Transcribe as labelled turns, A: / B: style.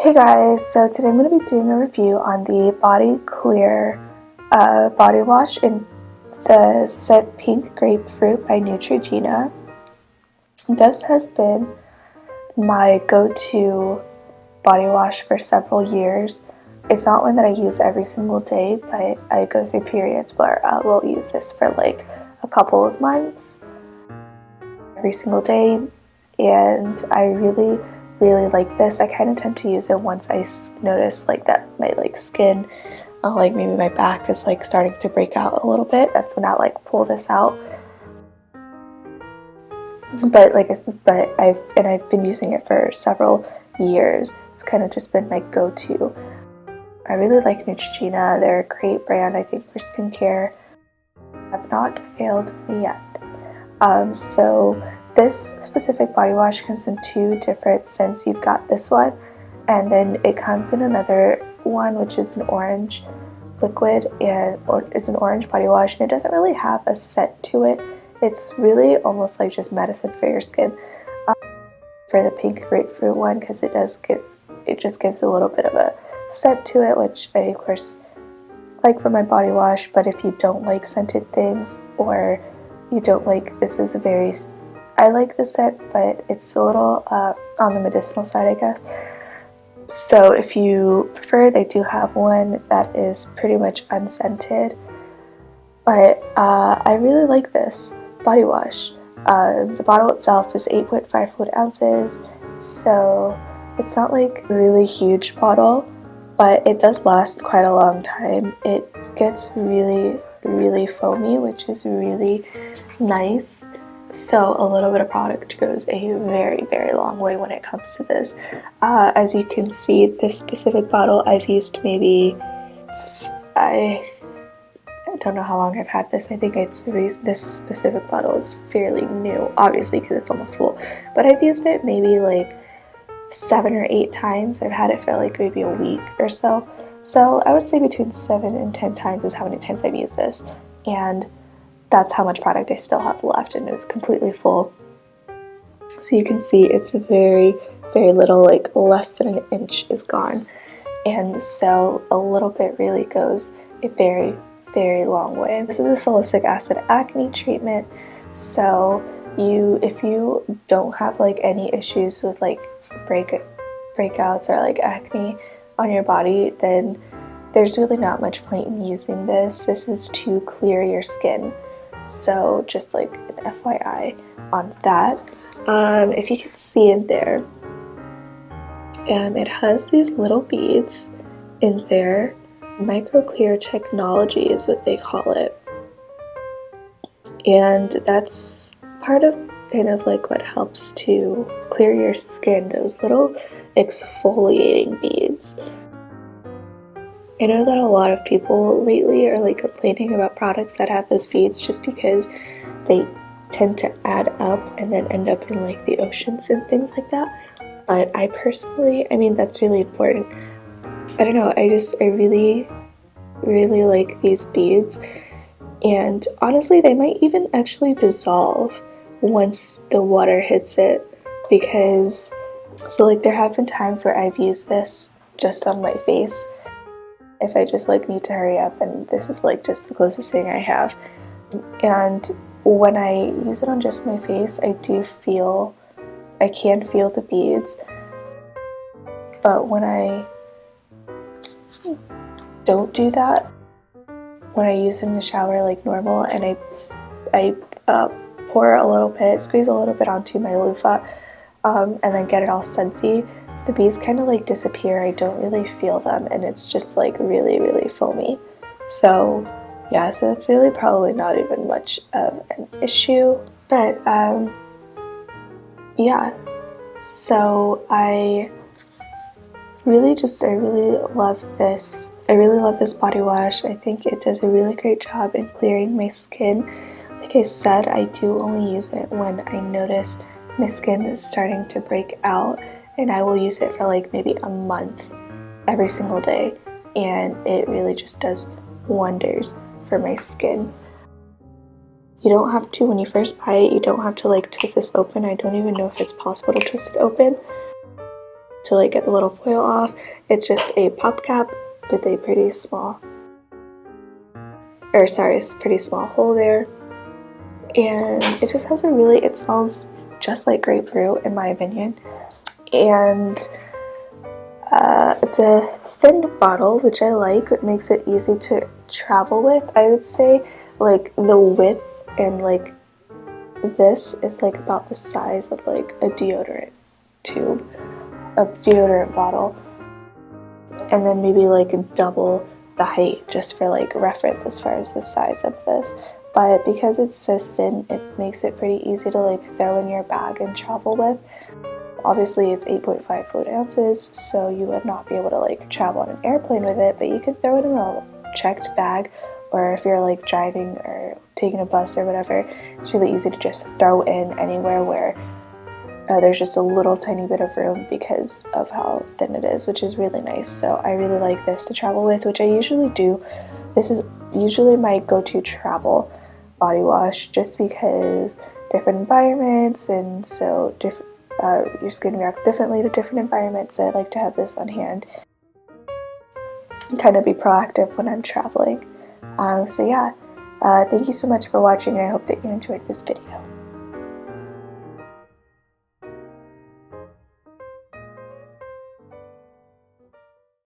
A: Hey guys, so today I'm going to be doing a review on the Body Clear body wash in the scent Pink Grapefruit by Neutrogena. This has been my go-to body wash for several years. It's not one that I use every single day, but I go through periods where I will use this for like a couple of months every single day, and I really like this. I kind of tend to use it once I notice like that my skin, like maybe my back is like starting to break out a little bit. That's when I like pull this out. But I've been using it for several years. It's kind of just been my go-to. I really like Neutrogena. They're a great brand, I think, for skincare. Have not failed me yet. So this specific body wash comes in two different scents. You've got this one, and then it comes in another one, which is an orange liquid, and it's an orange body wash, and it doesn't really have a scent to it. It's really almost like just medicine for your skin. For the pink grapefruit one, because it just gives a little bit of a scent to it, which I of course like for my body wash. But if you don't like scented things, or you don't like, this is a very, I like the scent, but it's a little on the medicinal side, I guess. So if you prefer, they do have one that is pretty much unscented. But I really like this body wash. The bottle itself is 8.5 fluid ounces, so it's not like a really huge bottle, but it does last quite a long time. It gets really foamy, which is really nice. So a little bit of product goes a very long way when it comes to this. As you can see, this specific bottle I've used maybe, I don't know how long I've had this. I think this specific bottle is fairly new, obviously, because it's almost full. But I've used it maybe like 7 or 8 times. I've had it for like maybe a week or so. So I would say between 7 and 10 times is how many times I've used this. And that's how much product I still have left, and it was completely full. So you can see it's very little, like less than an inch is gone. And so a little bit really goes a very long way. This is a salicylic acid acne treatment. So if you don't have like any issues with like breakouts or like acne on your body, then there's really not much point in using this. This is to clear your skin. So just like an FYI on that. If you can see in there, it has these little beads in there. MicroClear technology is what they call it. And that's part of kind of like what helps to clear your skin, those little exfoliating beads. I know that a lot of people lately are like complaining about products that have those beads just because they tend to add up and then end up in like the oceans and things like that. But I personally, I mean, that's really important. I don't know, I really like these beads. And honestly, they might even actually dissolve once the water hits it, because so like there have been times where I've used this just on my face if I just like need to hurry up, and this is like just the closest thing I have. And when I use it on just my face, I can feel the beads. But when I don't do that, when I use it in the shower like normal, and I pour a little bit, squeeze a little bit onto my loofah, and then get it all scenty, the beads kind of like disappear. I don't really feel them, and it's just like really foamy. So yeah, so that's really probably not even much of an issue. But yeah, so I really love this. I really love this body wash. I think it does a really great job in clearing my skin. Like I said, I do only use it when I notice my skin is starting to break out, and I will use it for like maybe a month every single day, and it really just does wonders for my skin. You don't have to, when you first buy it, you don't have to like twist this open. I don't even know if it's possible to twist it open. to like get the little foil off. It's just a pop cap with a pretty small hole there, and it just has it smells just like grapefruit in my opinion, and it's a thin bottle, which I like. It makes it easy to travel with. I would say like the width and like this is like about the size of like a deodorant tube, a deodorant bottle, and then maybe like double the height just for like reference as far as the size of this. But because it's so thin, it makes it pretty easy to like throw in your bag and travel with. Obviously it's 8.5 fluid ounces, so you would not be able to like travel on an airplane with it, but you could throw it in a checked bag, or if you're like driving or taking a bus or whatever, it's really easy to just throw in anywhere where there's just a little tiny bit of room because of how thin it is, which is really nice. So I really like this to travel with, which I usually do. This is usually my go-to travel body wash, just because different environments, and so your skin reacts differently to different environments, so I like to have this on hand and kind of be proactive when I'm traveling. So yeah, thank you so much for watching, and I hope that you enjoyed this video.